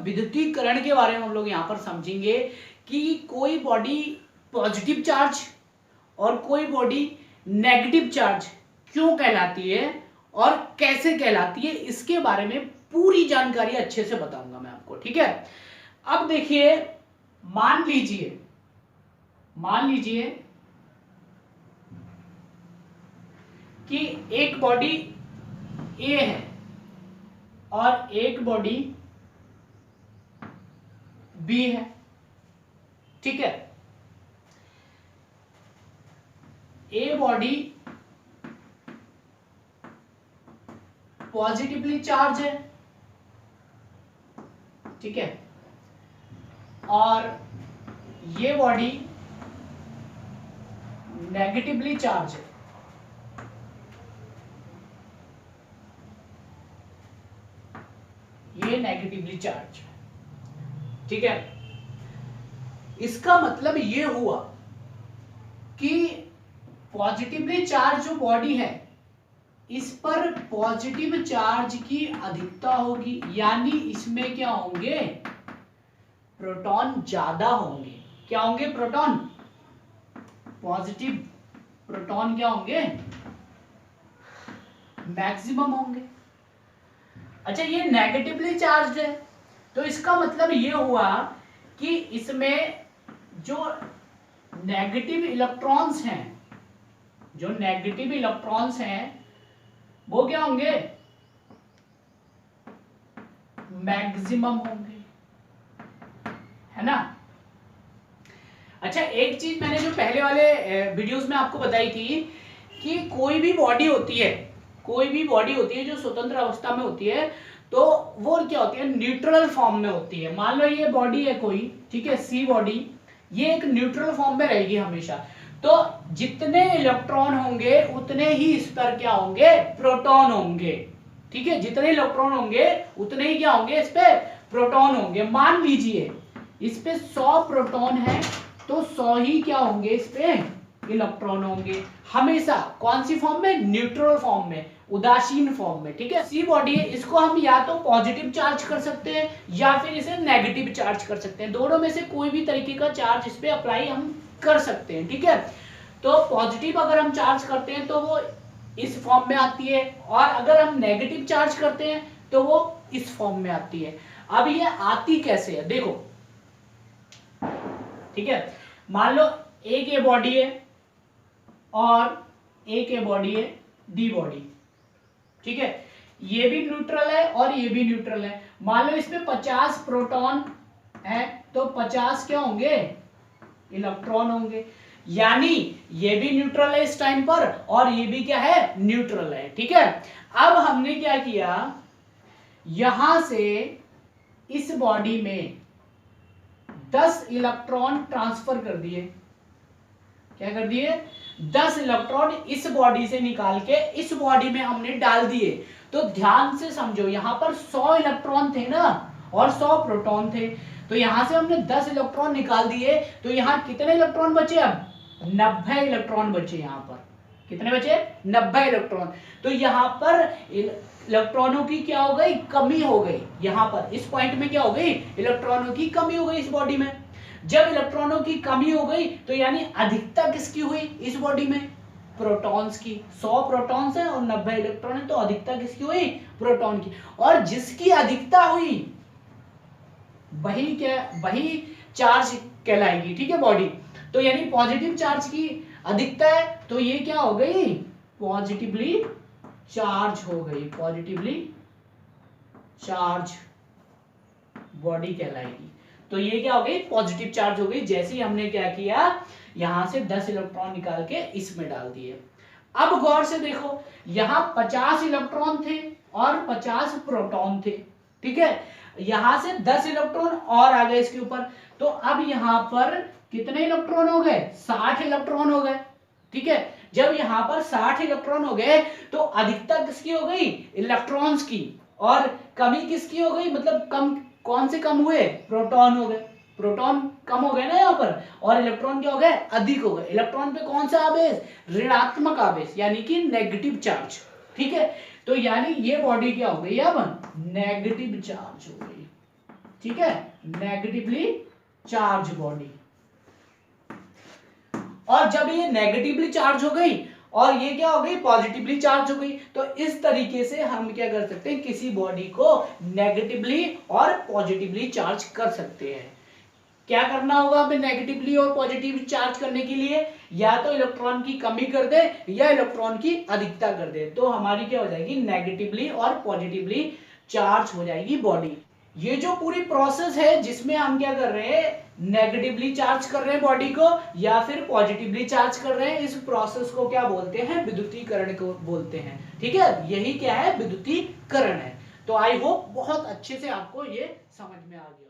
विद्युतीकरण के बारे में हम लोग यहाँ पर समझेंगे कि कोई बॉडी पॉजिटिव चार्ज और कोई बॉडी नेगेटिव चार्ज क्यों कहलाती है और कैसे कहलाती है, इसके बारे में पूरी जानकारी अच्छे से बताऊंगा मैं आपको। ठीक है, अब देखिए, मान लीजिए कि एक बॉडी ए है और एक बॉडी बी है। ठीक है, ए बॉडी पॉजिटिवली चार्ज है, ठीक है, और ये बॉडी नेगेटिवली चार्ज है। ये नेगेटिवली चार्ज है। ठीक है, इसका मतलब ये हुआ कि पॉजिटिवली चार्ज जो बॉडी है इस पर पॉजिटिव चार्ज की अधिकता होगी, यानी इसमें क्या होंगे, प्रोटॉन ज्यादा होंगे। क्या होंगे, प्रोटॉन, पॉजिटिव प्रोटॉन क्या होंगे, मैक्सिमम होंगे। अच्छा, ये नेगेटिवली चार्ज है तो इसका मतलब ये हुआ कि इसमें जो नेगेटिव इलेक्ट्रॉन्स हैं वो क्या होंगे, मैक्सिमम होंगे, है ना। अच्छा, एक चीज मैंने जो पहले वाले वीडियोस में आपको बताई थी कि कोई भी बॉडी होती है जो स्वतंत्र अवस्था में होती है तो वो क्या होती है, न्यूट्रल फॉर्म में होती है। मान लो ये बॉडी है कोई, ठीक है, सी बॉडी, ये एक न्यूट्रल फॉर्म में रहेगी हमेशा। तो जितने इलेक्ट्रॉन होंगे उतने ही इस पर क्या होंगे, प्रोटॉन होंगे। ठीक है, जितने इलेक्ट्रॉन होंगे उतने ही क्या होंगे, इस पे प्रोटॉन होंगे। मान लीजिए इस पे 100 प्रोटॉन है तो 100 ही क्या होंगे, इस पे इलेक्ट्रॉन होंगे, हमेशा। कौन सी फॉर्म में, न्यूट्रल फॉर्म में, उदासीन फॉर्म में। ठीक है, सी बॉडी है, इसको हम या तो पॉजिटिव चार्ज कर सकते हैं या फिर इसे नेगेटिव चार्ज कर सकते हैं। दोनों में से कोई भी तरीके का चार्ज इस पे अप्लाई हम कर सकते हैं। ठीक है, तो पॉजिटिव अगर हम चार्ज करते हैं तो वो इस फॉर्म में आती है, और अगर हम नेगेटिव चार्ज करते हैं तो वो इस फॉर्म में आती है। अब ये आती कैसे है, देखो। ठीक है, मान लो एक ये बॉडी है और एक ये बॉडी है, डी बॉडी। ठीक है, ये भी न्यूट्रल है और ये भी न्यूट्रल है। मान लो इसमें 50 प्रोटॉन है तो 50 क्या होंगे, इलेक्ट्रॉन होंगे, यानी ये भी न्यूट्रल है इस टाइम पर और ये भी क्या है, न्यूट्रल है। ठीक है, अब हमने क्या किया, यहां से इस बॉडी में 10 इलेक्ट्रॉन ट्रांसफर कर दिए। क्या कर दिए, 10 इलेक्ट्रॉन इस बॉडी से निकाल के इस बॉडी में हमने डाल दिए। तो ध्यान से समझो, यहां पर 100 इलेक्ट्रॉन थे ना और 100 प्रोटॉन थे, तो यहां से हमने 10 इलेक्ट्रॉन निकाल दिए। तो यहां कितने इलेक्ट्रॉन बचे, अब 90 इलेक्ट्रॉन बचे। यहां पर कितने बचे, 90 इलेक्ट्रॉन। तो यहां पर इलेक्ट्रॉनों की क्या हो गई, कमी हो गई। यहां पर इस पॉइंट में क्या हो गई, इलेक्ट्रॉनों की कमी हो गई इस बॉडी में। जब इलेक्ट्रॉनों की कमी हो गई तो यानी अधिकता किसकी हुई इस बॉडी में, प्रोटॉन्स की। 100 प्रोटॉन्स है और 90 इलेक्ट्रॉन है, तो अधिकता किसकी हुई, प्रोटॉन की। और जिसकी अधिकता हुई वही चार्ज कहलाएगी। ठीक है, बॉडी। तो यानी पॉजिटिव चार्ज की अधिकता है तो ये क्या हो गई, पॉजिटिवली चार्ज हो गई, पॉजिटिवली चार्ज बॉडी कहलाएगी। तो ये क्या हो गई, पॉजिटिव चार्ज हो गई। जैसे ही हमने क्या किया, यहां से 10 इलेक्ट्रॉन निकाल के इसमें डाल दिए। अब गौर से देखो, यहां 50 इलेक्ट्रॉन थे और 50 प्रोटॉन थे। ठीक है, यहां से 10 इलेक्ट्रॉन और आ गए इसके ऊपर, तो अब यहां पर कितने इलेक्ट्रॉन हो गए, 60 इलेक्ट्रॉन हो गए। ठीक है, जब यहां पर 60 इलेक्ट्रॉन हो गए तो अधिकता किसकी हो गई, इलेक्ट्रॉन्स की, और कमी किसकी हो गई, मतलब कम, कौन से कम हुए, प्रोटॉन हो गए। प्रोटॉन कम हो गए ना यहाँ पर, और इलेक्ट्रॉन क्या हो गए, अधिक हो गए। इलेक्ट्रॉन पे कौन सा आवेश, ऋणात्मक आवेश, यानी कि नेगेटिव चार्ज। ठीक है, तो यानी ये बॉडी क्या हो गई, अब नेगेटिव चार्ज हो गई। ठीक है, नेगेटिवली चार्ज बॉडी। और जब ये नेगेटिवली चार्ज हो गई और ये क्या हो गई, पॉजिटिवली चार्ज हो गई, तो इस तरीके से हम क्या कर सकते हैं, किसी बॉडी को नेगेटिवली और पॉजिटिवली चार्ज कर सकते हैं। क्या करना होगा हमें नेगेटिवली और पॉजिटिव चार्ज करने के लिए, या तो इलेक्ट्रॉन की कमी कर दे या इलेक्ट्रॉन की अधिकता कर दे, तो हमारी क्या हो जाएगी, नेगेटिवली और पॉजिटिवली चार्ज हो जाएगी बॉडी। ये जो पूरी प्रोसेस है जिसमें हम क्या कर रहे हैं, नेगेटिवली चार्ज कर रहे हैं बॉडी को या फिर पॉजिटिवली चार्ज कर रहे हैं, इस प्रोसेस को क्या बोलते हैं, विद्युतीकरण को बोलते हैं। ठीक है, यही क्या है, विद्युतीकरण है। तो आई होप बहुत अच्छे से आपको ये समझ में आ गया।